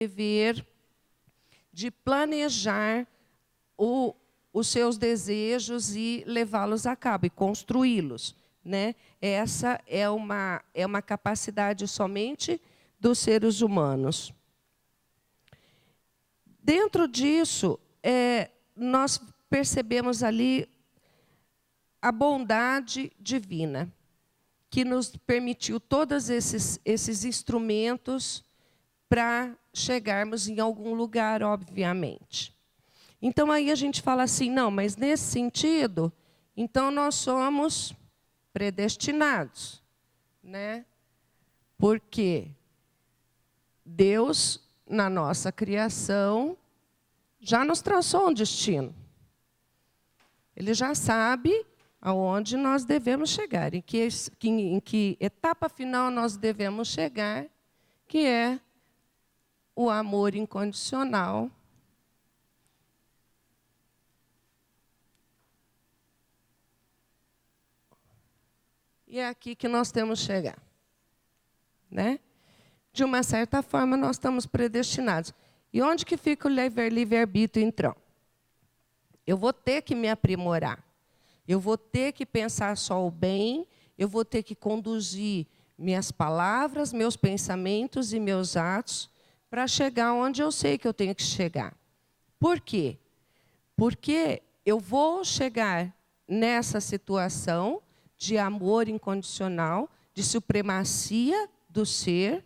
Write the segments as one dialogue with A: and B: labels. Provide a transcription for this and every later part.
A: dever de planejar os seus desejos e levá-los a cabo, e construí-los, né? Essa é uma capacidade somente dos seres humanos. Dentro disso, nós percebemos ali a bondade divina, que nos permitiu todos esses instrumentos para chegarmos em algum lugar, obviamente. Então, aí a gente fala assim, não, mas nesse sentido, então nós somos predestinados, né? Porque Deus, na nossa criação, já nos traçou um destino. Ele já sabe aonde nós devemos chegar, em que etapa final nós devemos chegar, que é o amor incondicional. E é aqui que nós temos que chegar, né? De uma certa forma, nós estamos predestinados. E onde que fica o livre-arbítrio, então? Eu vou ter que me aprimorar. Eu vou ter que pensar só o bem, eu vou ter que conduzir minhas palavras, meus pensamentos e meus atos para chegar onde eu sei que eu tenho que chegar. Por quê? Porque eu vou chegar nessa situação de amor incondicional, de supremacia do ser,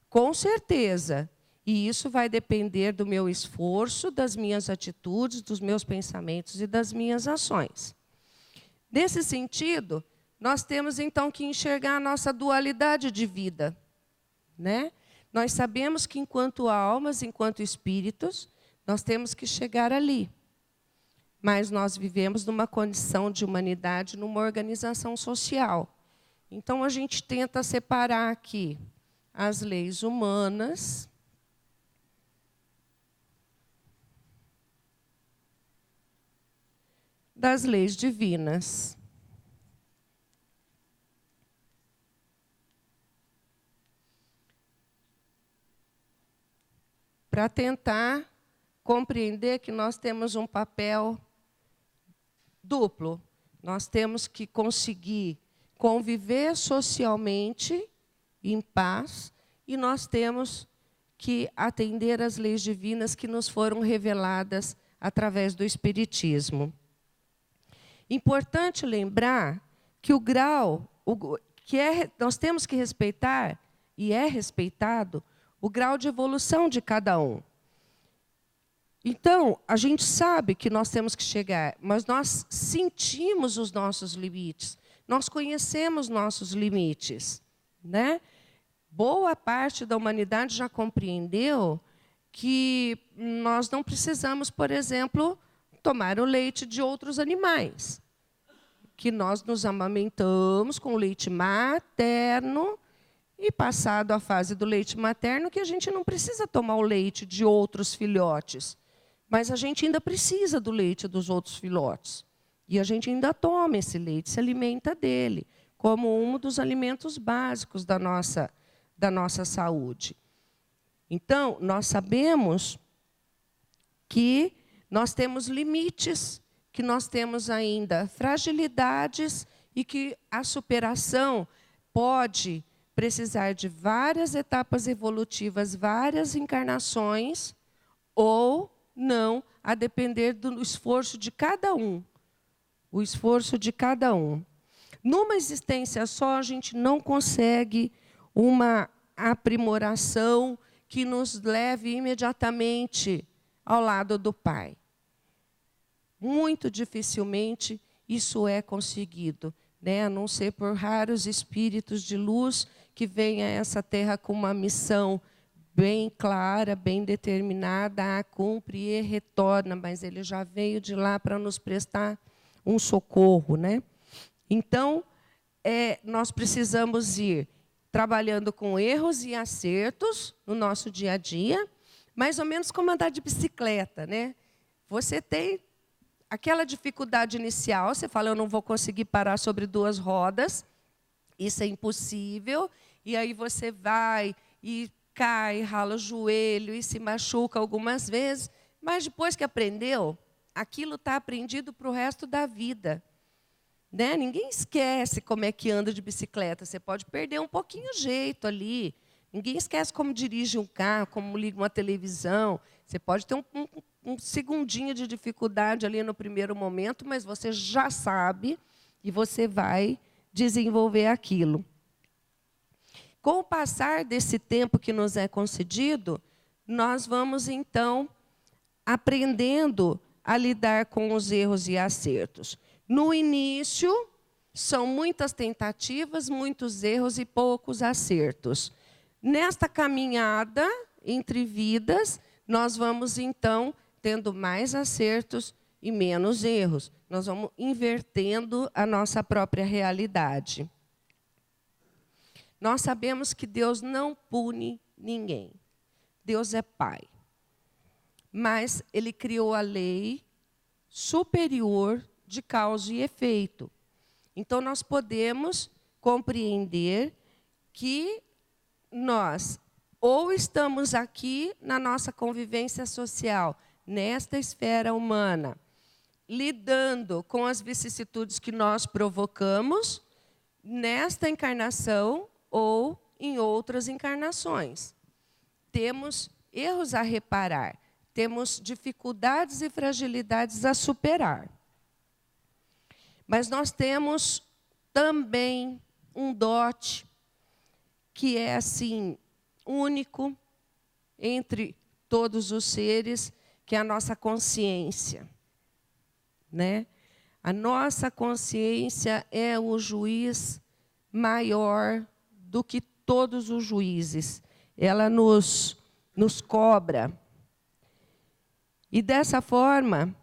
A: com certeza. E isso vai depender do meu esforço, das minhas atitudes, dos meus pensamentos e das minhas ações. Nesse sentido, nós temos então que enxergar a nossa dualidade de vida, né? Nós sabemos que enquanto almas, enquanto espíritos, nós temos que chegar ali. Mas nós vivemos numa condição de humanidade, numa organização social. Então, a gente tenta separar aqui as leis humanas das leis divinas. Para tentar compreender que nós temos um papel duplo. Nós temos que conseguir conviver socialmente em paz e nós temos que atender às leis divinas que nos foram reveladas através do Espiritismo. Importante lembrar que o grau, nós temos que respeitar, e é respeitado, o grau de evolução de cada um. Então, a gente sabe que nós temos que chegar, mas nós sentimos os nossos limites, nós conhecemos nossos limites, né? Boa parte da humanidade já compreendeu que nós não precisamos, por exemplo, tomar o leite de outros animais, que nós nos amamentamos com leite materno e, passado a fase do leite materno, que a gente não precisa tomar o leite de outros filhotes. Mas a gente ainda precisa do leite dos outros filhotes. E a gente ainda toma esse leite, se alimenta dele, como um dos alimentos básicos da nossa saúde. Então, nós sabemos que nós temos limites, que nós temos ainda fragilidades e que a superação pode precisar de várias etapas evolutivas, várias encarnações, ou não, a depender do esforço de cada um. O esforço de cada um. Numa existência só, a gente não consegue uma aprimoração que nos leve imediatamente ao lado do Pai. Muito dificilmente isso é conseguido, né? A não ser por raros espíritos de luz que vêm a essa terra com uma missão bem clara, bem determinada, cumpre e retorna, mas ele já veio de lá para nos prestar um socorro, né? Então, nós precisamos ir trabalhando com erros e acertos no nosso dia a dia, mais ou menos como andar de bicicleta, né? Você tem aquela dificuldade inicial, você fala, eu não vou conseguir parar sobre duas rodas, isso é impossível, e aí você vai e cai, rala o joelho e se machuca algumas vezes, mas depois que aprendeu, aquilo está aprendido para o resto da vida. Né? Ninguém esquece como é que anda de bicicleta. Você pode perder um pouquinho o jeito ali. Ninguém esquece como dirige um carro, como liga uma televisão. Você pode ter um segundinho de dificuldade ali no primeiro momento, mas você já sabe e você vai desenvolver aquilo. Com o passar desse tempo que nos é concedido, nós vamos, então, aprendendo a lidar com os erros e acertos. No início, são muitas tentativas, muitos erros e poucos acertos. Nesta caminhada entre vidas, nós vamos, então, tendo mais acertos e menos erros. Nós vamos invertendo a nossa própria realidade. Nós sabemos que Deus não pune ninguém. Deus é Pai. Mas Ele criou a lei superior de causa e efeito. Então, nós podemos compreender que nós ou estamos aqui na nossa convivência social, nesta esfera humana, lidando com as vicissitudes que nós provocamos nesta encarnação ou em outras encarnações. Temos erros a reparar, temos dificuldades e fragilidades a superar. Mas nós temos também um dote que é assim único entre todos os seres, que é a nossa consciência, né? A nossa consciência é o juiz maior do que todos os juízes. Ela nos cobra. E dessa forma,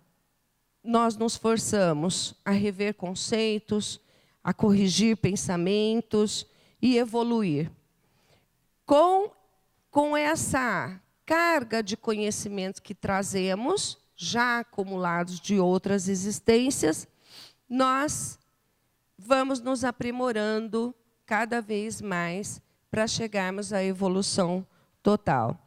A: nós nos forçamos a rever conceitos, a corrigir pensamentos e evoluir. Com essa carga de conhecimentos que trazemos, já acumulados de outras existências, nós vamos nos aprimorando cada vez mais para chegarmos à evolução total.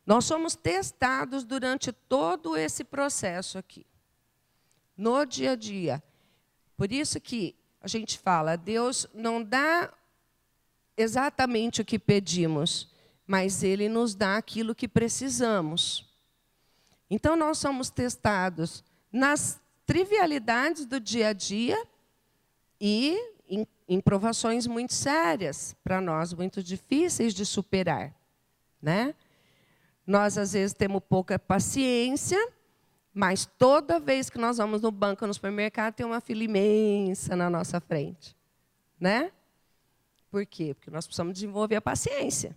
A: Nós somos testados durante todo esse processo aqui, no dia a dia. Por isso que a gente fala, Deus não dá exatamente o que pedimos, mas Ele nos dá aquilo que precisamos. Então, nós somos testados nas trivialidades do dia a dia e em provações muito sérias, para nós, muito difíceis de superar, né? Nós, às vezes, temos pouca paciência, mas toda vez que nós vamos no banco ou no supermercado, tem uma fila imensa na nossa frente, né? Por quê? Porque nós precisamos desenvolver a paciência.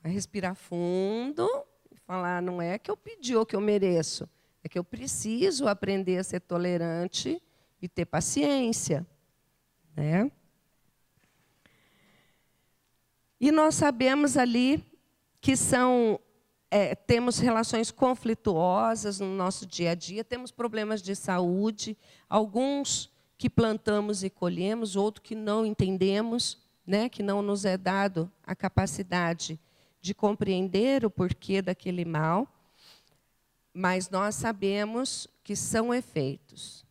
A: É respirar fundo e falar, não é que eu pedi ou que eu mereço, é que eu preciso aprender a ser tolerante e ter paciência, né? E nós sabemos ali que temos relações conflituosas no nosso dia a dia, temos problemas de saúde, alguns que plantamos e colhemos, outros que não entendemos, né, que não nos é dado a capacidade de compreender o porquê daquele mal, mas nós sabemos que são efeitos,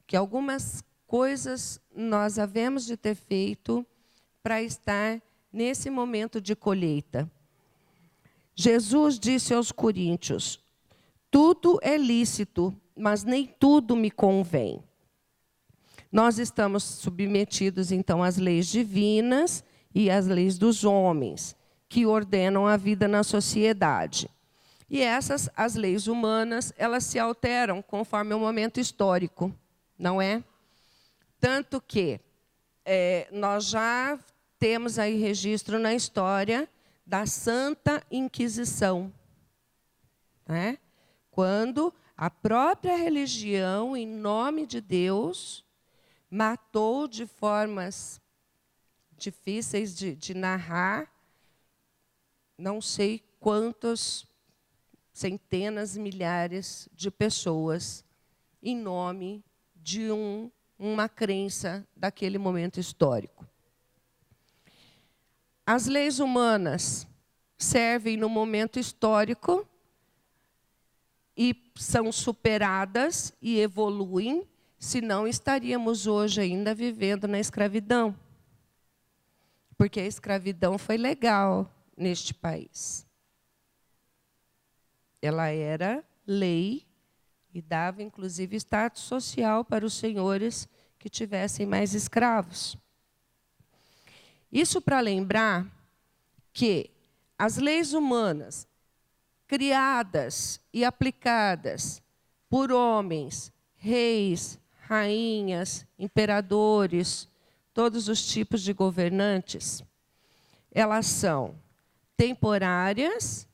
A: que algumas coisas nós havemos de ter feito para estar nesse momento de colheita. Jesus disse aos coríntios, tudo é lícito, mas nem tudo me convém. Nós estamos submetidos, então, às leis divinas e às leis dos homens, que ordenam a vida na sociedade. E as leis humanas, elas se alteram conforme o momento histórico, não é? Tanto que nós já temos aí registro na história da Santa Inquisição, né? Quando a própria religião, em nome de Deus, matou de formas difíceis de narrar, não sei quantas centenas, milhares de pessoas, em nome de uma crença daquele momento histórico. as leis humanas servem no momento histórico e são superadas e evoluem, senão estaríamos hoje ainda vivendo na escravidão. Porque a escravidão foi legal neste país. Ela era lei e dava, inclusive, status social para os senhores que tivessem mais escravos. Isso para lembrar que as leis humanas criadas e aplicadas por homens, reis, rainhas, imperadores, todos os tipos de governantes, elas são temporárias,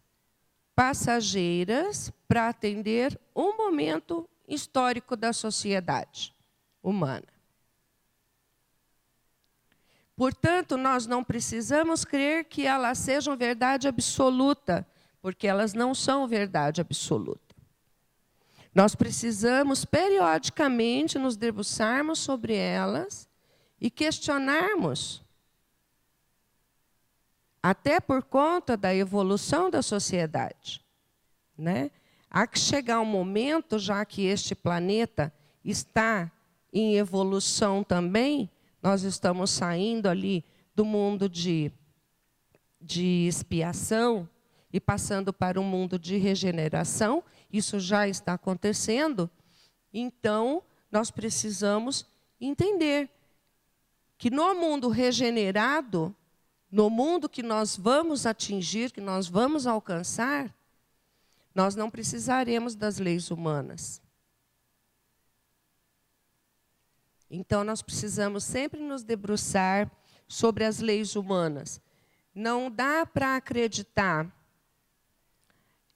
A: passageiras, para atender um momento histórico da sociedade humana. Portanto, nós não precisamos crer que elas sejam verdade absoluta, porque elas não são verdade absoluta. Nós precisamos, periodicamente, nos debruçarmos sobre elas e questionarmos, até por conta da evolução da sociedade, né? Há que chegar um momento, já que este planeta está em evolução também, nós estamos saindo ali do mundo de expiação e passando para um mundo de regeneração. Isso já está acontecendo. Então, nós precisamos entender que no mundo regenerado, no mundo que nós vamos atingir, que nós vamos alcançar, nós não precisaremos das leis humanas. Então, nós precisamos sempre nos debruçar sobre as leis humanas. Não dá para acreditar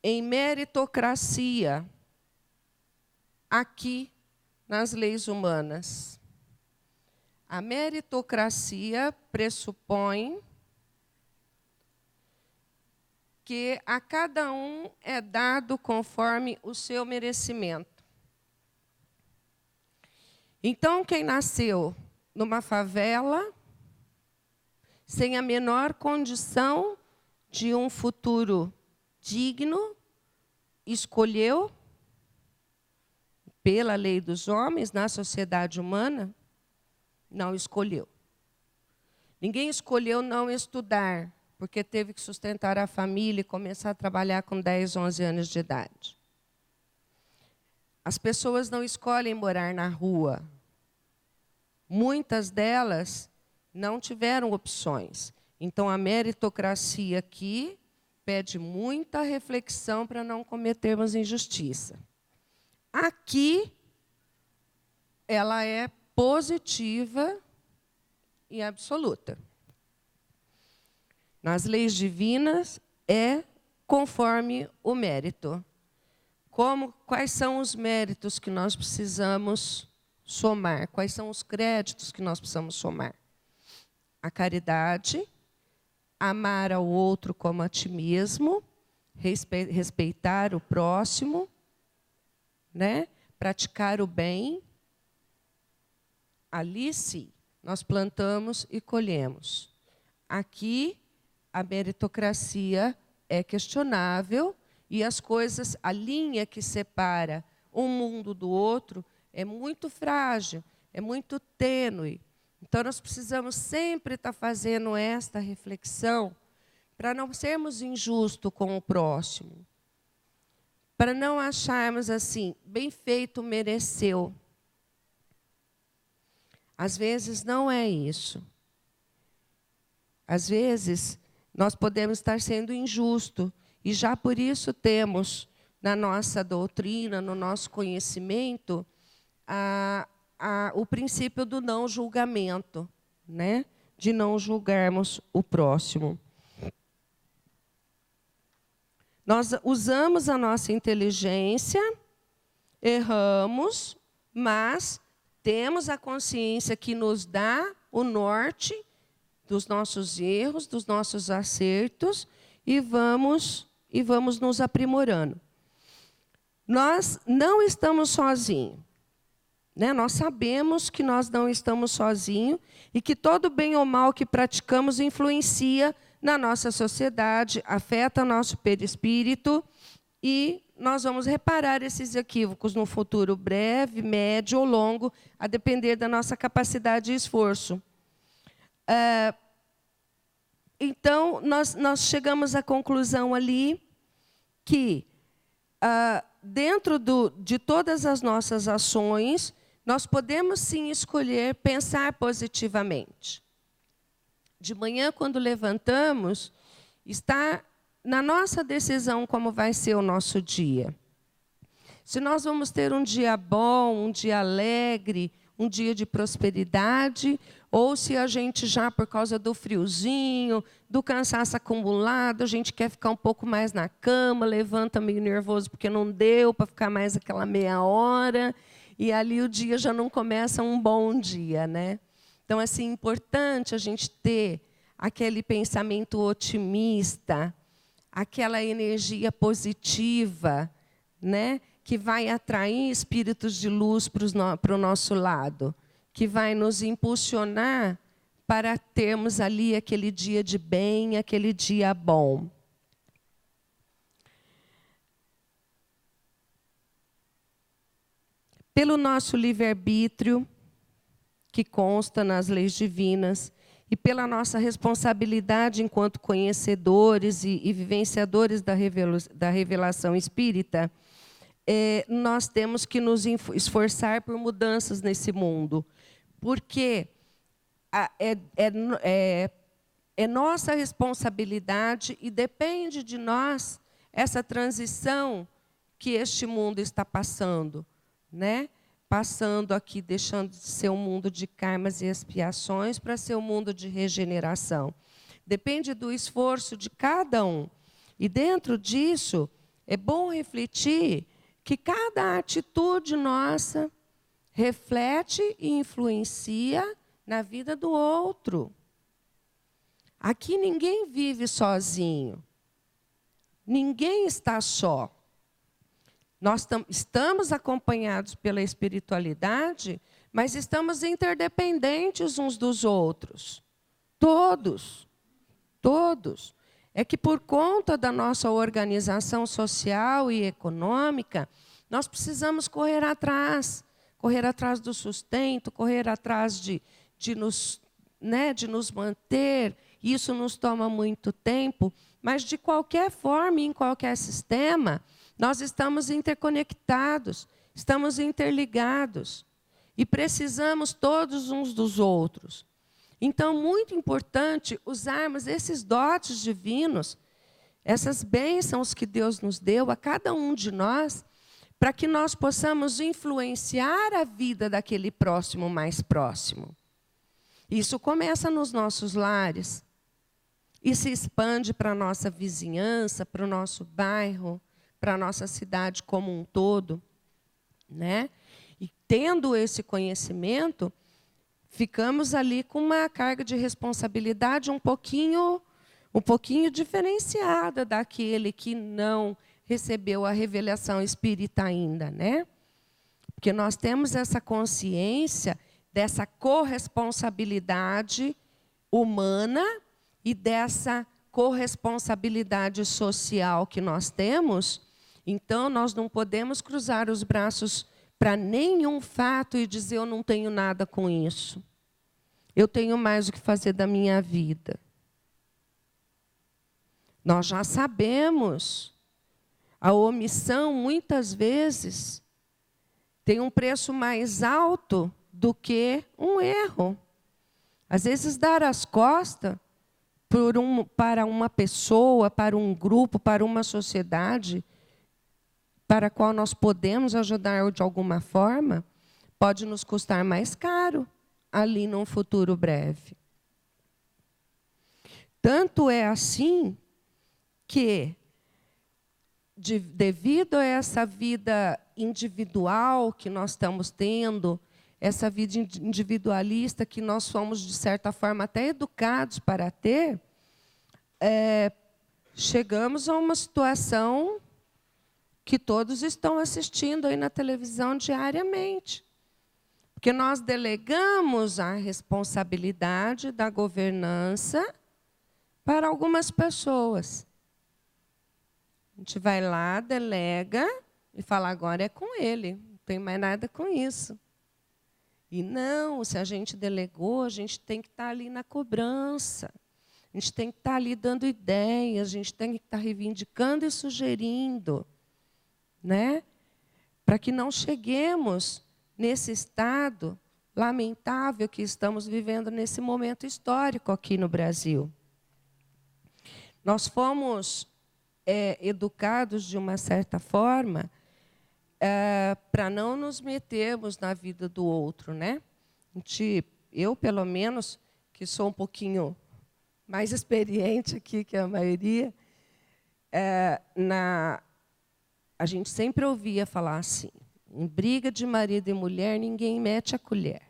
A: em meritocracia aqui nas leis humanas. A meritocracia pressupõe que a cada um é dado conforme o seu merecimento. Então, quem nasceu numa favela, sem a menor condição de um futuro digno, escolheu, pela lei dos homens, na sociedade humana, não escolheu. Ninguém escolheu não estudar, porque teve que sustentar a família e começar a trabalhar com 10, 11 anos de idade. As pessoas não escolhem morar na rua. Muitas delas não tiveram opções. Então, a meritocracia aqui pede muita reflexão para não cometermos injustiça. Aqui, ela é positiva e absoluta. Nas leis divinas, é conforme o mérito. Quais são os méritos que nós precisamos somar? Quais são os créditos que nós precisamos somar? A caridade, amar ao outro como a ti mesmo, respeitar o próximo, né? Praticar o bem. Ali sim, nós plantamos e colhemos. Aqui, a meritocracia é questionável e as coisas, a linha que separa um mundo do outro é muito frágil, é muito tênue. Então, nós precisamos sempre estar fazendo esta reflexão para não sermos injustos com o próximo, para não acharmos assim, bem feito, mereceu. Às vezes, não é isso. Às vezes, nós podemos estar sendo injustos, e já por isso temos, na nossa doutrina, no nosso conhecimento, o princípio do não julgamento, né? De não julgarmos o próximo. Nós usamos a nossa inteligência, erramos, mas temos a consciência que nos dá o norte dos nossos erros, dos nossos acertos, e vamos nos aprimorando. Nós não estamos sozinhos. Né? Nós sabemos que nós não estamos sozinhos e que todo bem ou mal que praticamos influencia na nossa sociedade, afeta nosso perispírito e nós vamos reparar esses equívocos no futuro breve, médio ou longo, a depender da nossa capacidade e esforço. Então, nós chegamos à conclusão ali que, dentro de todas as nossas ações, nós podemos sim escolher pensar positivamente. De manhã, quando levantamos, está na nossa decisão como vai ser o nosso dia. Se nós vamos ter um dia bom, um dia alegre, um dia de prosperidade, ou se a gente já, por causa do friozinho, do cansaço acumulado, a gente quer ficar um pouco mais na cama, levanta meio nervoso porque não deu para ficar mais aquela meia hora, e ali o dia já não começa um bom dia, né? Então, assim, é importante a gente ter aquele pensamento otimista, aquela energia positiva, né, que vai atrair espíritos de luz para o nosso lado, que vai nos impulsionar para termos ali aquele dia de bem, aquele dia bom. Pelo nosso livre-arbítrio, que consta nas leis divinas, e pela nossa responsabilidade enquanto conhecedores e vivenciadores da revelação espírita, nós temos que nos esforçar por mudanças nesse mundo, porque é nossa responsabilidade e depende de nós essa transição que este mundo está passando, né? Passando aqui, deixando de ser um mundo de karmas e expiações para ser um mundo de regeneração. Depende do esforço de cada um. E dentro disso, é bom refletir que cada atitude nossa reflete e influencia na vida do outro. Aqui ninguém vive sozinho. Ninguém está só. Nós estamos acompanhados pela espiritualidade, mas estamos interdependentes uns dos outros. Todos. Todos. É que por conta da nossa organização social e econômica, nós precisamos correr atrás do sustento, correr atrás de nos manter. Isso nos toma muito tempo, mas de qualquer forma, em qualquer sistema, nós estamos interconectados, estamos interligados e precisamos todos uns dos outros. Então, muito importante usarmos esses dotes divinos, essas bênçãos que Deus nos deu a cada um de nós, para que nós possamos influenciar a vida daquele próximo mais próximo. Isso começa nos nossos lares e se expande para a nossa vizinhança, para o nosso bairro, para a nossa cidade como um todo, né? E tendo esse conhecimento, ficamos ali com uma carga de responsabilidade um pouquinho diferenciada daquele que não recebeu a revelação espírita ainda, né? Porque nós temos essa consciência dessa corresponsabilidade humana e dessa corresponsabilidade social que nós temos. Então, nós não podemos cruzar os braços para nenhum fato e dizer eu não tenho nada com isso. Eu tenho mais o que fazer da minha vida. Nós já sabemos. A omissão, muitas vezes, tem um preço mais alto do que um erro. Às vezes, dar as costas para uma pessoa, para um grupo, para uma sociedade, para a qual nós podemos ajudar de alguma forma, pode nos custar mais caro ali num futuro breve. Tanto é assim que, devido a essa vida individual que nós estamos tendo, essa vida individualista que nós somos, de certa forma, até educados para ter, chegamos a uma situação que todos estão assistindo aí na televisão diariamente. Porque nós delegamos a responsabilidade da governança para algumas pessoas. A gente vai lá, delega e fala, agora é com ele, não tem mais nada com isso. E não, se a gente delegou, a gente tem que estar ali na cobrança. A gente tem que estar ali dando ideias, a gente tem que estar reivindicando e sugerindo, né? Para que não cheguemos nesse estado lamentável que estamos vivendo nesse momento histórico aqui no Brasil. Nós fomos educados de uma certa forma para não nos metermos na vida do outro, né? Eu, pelo menos, que sou um pouquinho mais experiente aqui que a maioria, a gente sempre ouvia falar assim, em briga de marido e mulher, ninguém mete a colher.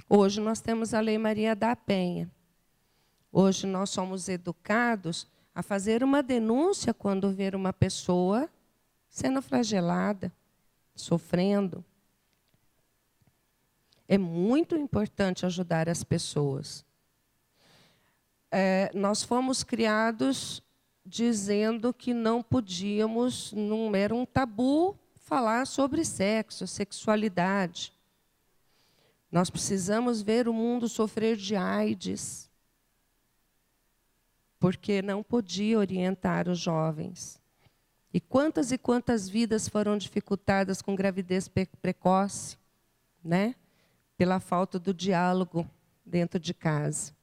A: Hoje nós temos a Lei Maria da Penha. Hoje nós somos educados a fazer uma denúncia quando ver uma pessoa sendo flagelada, sofrendo. É muito importante ajudar as pessoas. Nós fomos criados dizendo que não podíamos, não era um tabu, falar sobre sexo, sexualidade. Nós precisamos ver o mundo sofrer de AIDS, porque não podia orientar os jovens. E quantas vidas foram dificultadas com gravidez precoce, né? Pela falta do diálogo dentro de casa.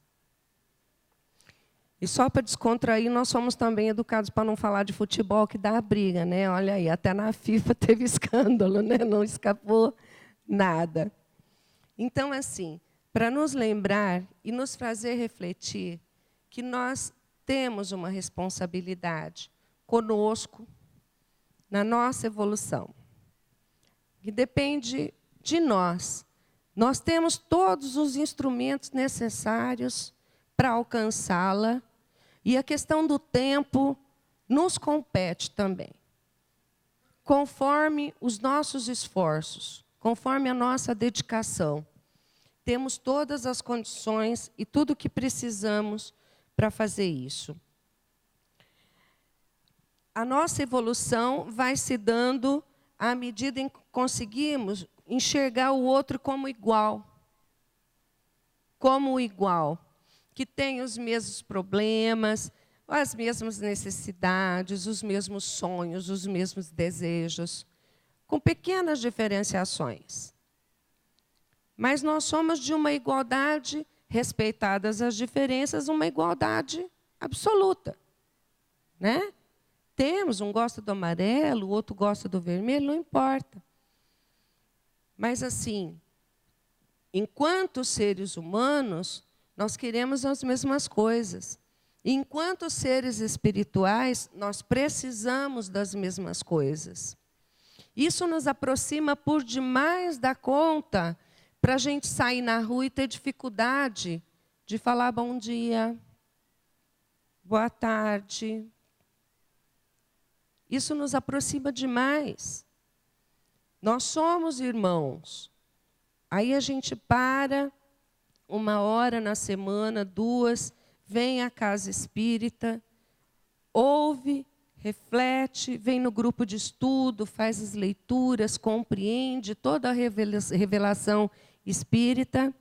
A: E só para descontrair, nós somos também educados para não falar de futebol, que dá a briga, né? Olha aí, até na FIFA teve escândalo, né? Não escapou nada. Então, assim, para nos lembrar e nos fazer refletir que nós temos uma responsabilidade conosco, na nossa evolução, que depende de nós. Nós temos todos os instrumentos necessários para alcançá-la, e a questão do tempo nos compete também. Conforme os nossos esforços, conforme a nossa dedicação, temos todas as condições e tudo o que precisamos para fazer isso. A nossa evolução vai se dando à medida em que conseguimos enxergar o outro como igual. Como o igual, que tem os mesmos problemas, as mesmas necessidades, os mesmos sonhos, os mesmos desejos, com pequenas diferenciações. Mas nós somos de uma igualdade, respeitadas as diferenças, uma igualdade absoluta, né? Temos, um gosta do amarelo, o outro gosta do vermelho, não importa. Mas, assim, enquanto seres humanos, nós queremos as mesmas coisas. E, enquanto seres espirituais, nós precisamos das mesmas coisas. Isso nos aproxima por demais da conta para a gente sair na rua e ter dificuldade de falar bom dia, boa tarde. Isso nos aproxima demais. Nós somos irmãos. Aí a gente para 1 hora na semana, 2, vem à casa espírita, ouve, reflete, vem no grupo de estudo, faz as leituras, compreende toda a revelação espírita.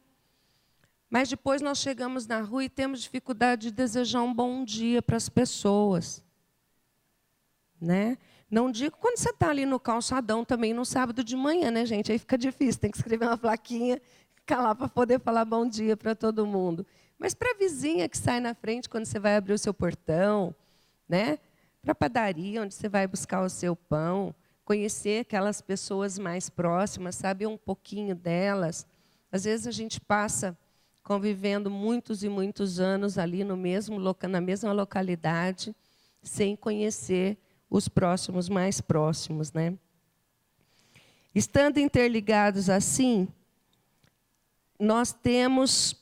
A: Mas depois nós chegamos na rua e temos dificuldade de desejar um bom dia para as pessoas. Né? Não digo quando você está ali no calçadão também no sábado de manhã, né, gente? Aí fica difícil, tem que escrever uma plaquinha, ficar lá para poder falar bom dia para todo mundo. Mas para a vizinha que sai na frente quando você vai abrir o seu portão, né? Para a padaria onde você vai buscar o seu pão, conhecer aquelas pessoas mais próximas, saber um pouquinho delas. Às vezes a gente passa convivendo muitos e muitos anos ali no mesmo na mesma localidade, sem conhecer os próximos mais próximos, né? Estando interligados assim, nós temos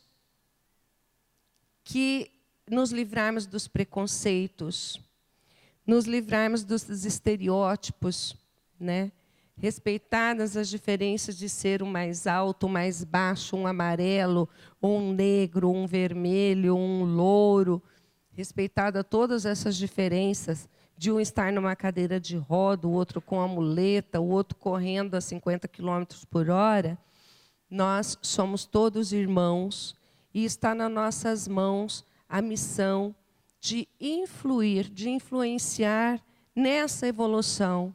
A: que nos livrarmos dos preconceitos, nos livrarmos dos estereótipos, né? respeitadas as diferenças de ser um mais alto, um mais baixo, um amarelo, ou um negro, um vermelho, um louro, respeitada todas essas diferenças, de um estar numa cadeira de roda, o outro com a muleta, o outro correndo a 50 quilômetros por hora, nós somos todos irmãos e está nas nossas mãos a missão de influir, de influenciar nessa evolução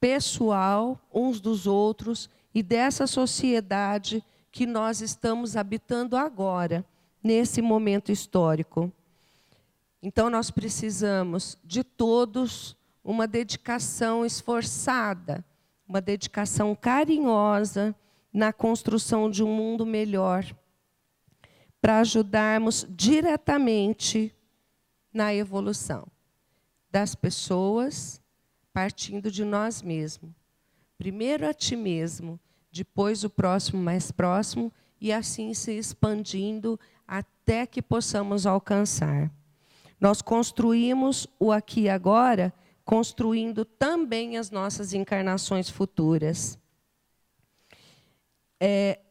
A: pessoal uns dos outros e dessa sociedade que nós estamos habitando agora, nesse momento histórico. Então, nós precisamos de todos uma dedicação esforçada, uma dedicação carinhosa na construção de um mundo melhor, para ajudarmos diretamente na evolução das pessoas, partindo de nós mesmos. Primeiro a ti mesmo, depois o próximo mais próximo, e assim se expandindo até que possamos alcançar. Nós construímos o aqui e agora, construindo também as nossas encarnações futuras.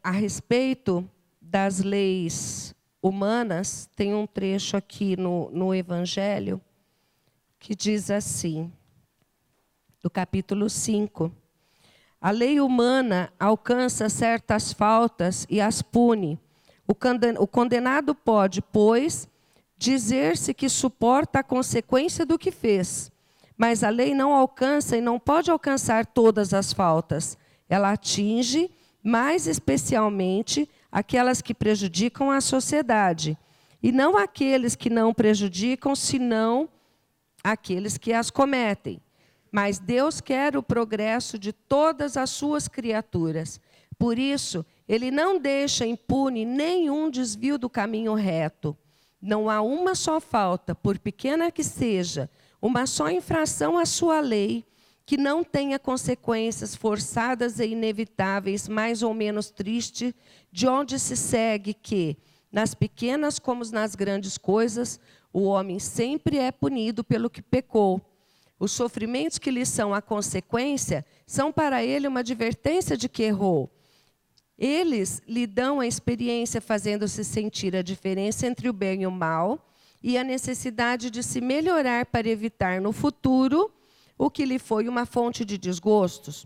A: A respeito das leis humanas, tem um trecho aqui no Evangelho que diz assim, do capítulo 5. A lei humana alcança certas faltas e as pune. O condenado pode, pois, dizer-se que suporta a consequência do que fez, mas a lei não alcança e não pode alcançar todas as faltas. Ela atinge, mais especialmente, aquelas que prejudicam a sociedade, e não aqueles que não prejudicam, senão aqueles que as cometem. Mas Deus quer o progresso de todas as suas criaturas. Por isso, Ele não deixa impune nenhum desvio do caminho reto. Não há uma só falta, por pequena que seja, uma só infração à sua lei, que não tenha consequências forçadas e inevitáveis, mais ou menos tristes, de onde se segue que, nas pequenas como nas grandes coisas, o homem sempre é punido pelo que pecou. Os sofrimentos que lhe são a consequência são para ele uma advertência de que errou. Eles lhe dão a experiência fazendo-se sentir a diferença entre o bem e o mal e a necessidade de se melhorar para evitar no futuro o que lhe foi uma fonte de desgostos.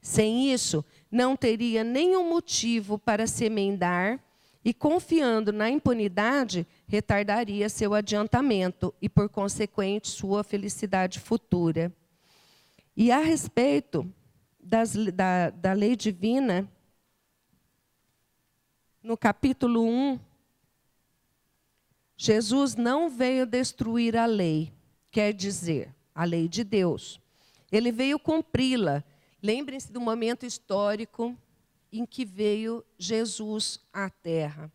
A: Sem isso, não teria nenhum motivo para se emendar e, confiando na impunidade, retardaria seu adiantamento e, por consequente, sua felicidade futura. E a respeito da lei divina, no capítulo 1, Jesus não veio destruir a lei, quer dizer, a lei de Deus. Ele veio cumpri-la. Lembrem-se do momento histórico em que veio Jesus à Terra,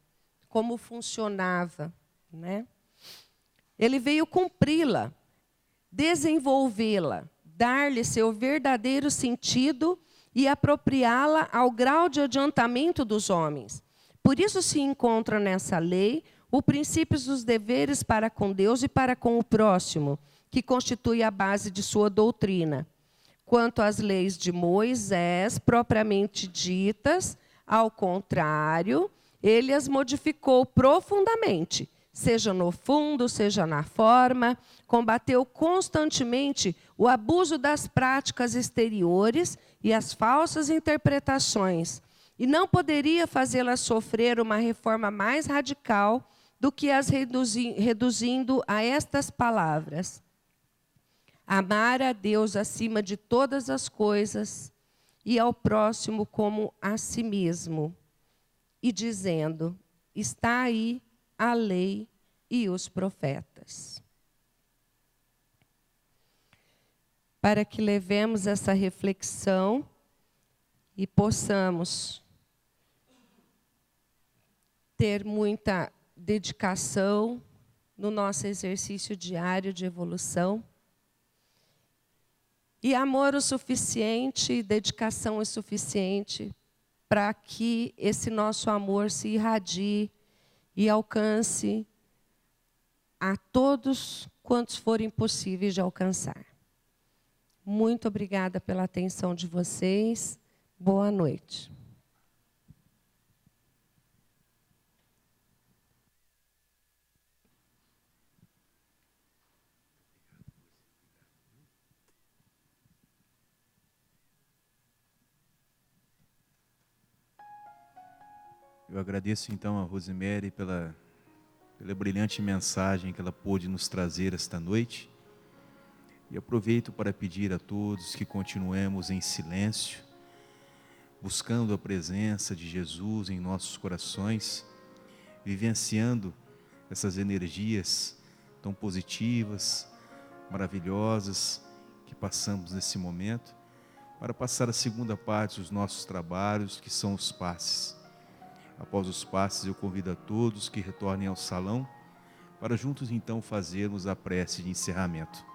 A: como funcionava, né? Ele veio cumpri-la, desenvolvê-la, dar-lhe seu verdadeiro sentido e apropriá-la ao grau de adiantamento dos homens. Por isso se encontra nessa lei o princípio dos deveres para com Deus e para com o próximo, que constitui a base de sua doutrina. Quanto às leis de Moisés, propriamente ditas, ao contrário, ele as modificou profundamente, seja no fundo, seja na forma, combateu constantemente o abuso das práticas exteriores e as falsas interpretações, e não poderia fazê-las sofrer uma reforma mais radical do que as reduzindo a estas palavras: amar a Deus acima de todas as coisas e ao próximo como a si mesmo. E dizendo, está aí a lei e os profetas. Para que levemos essa reflexão e possamos ter muita dedicação no nosso exercício diário de evolução, e amor o suficiente, dedicação o suficiente para que esse nosso amor se irradie e alcance a todos quantos forem possíveis de alcançar. Muito obrigada pela atenção de vocês. Boa noite.
B: Eu agradeço então a Rosemary pela brilhante mensagem que ela pôde nos trazer esta noite. E aproveito para pedir a todos que continuemos em silêncio, buscando a presença de Jesus em nossos corações, vivenciando essas energias tão positivas, maravilhosas que passamos nesse momento, para passar a segunda parte dos nossos trabalhos, que são os passes. Após os passes, eu convido a todos que retornem ao salão, para juntos então fazermos a prece de encerramento.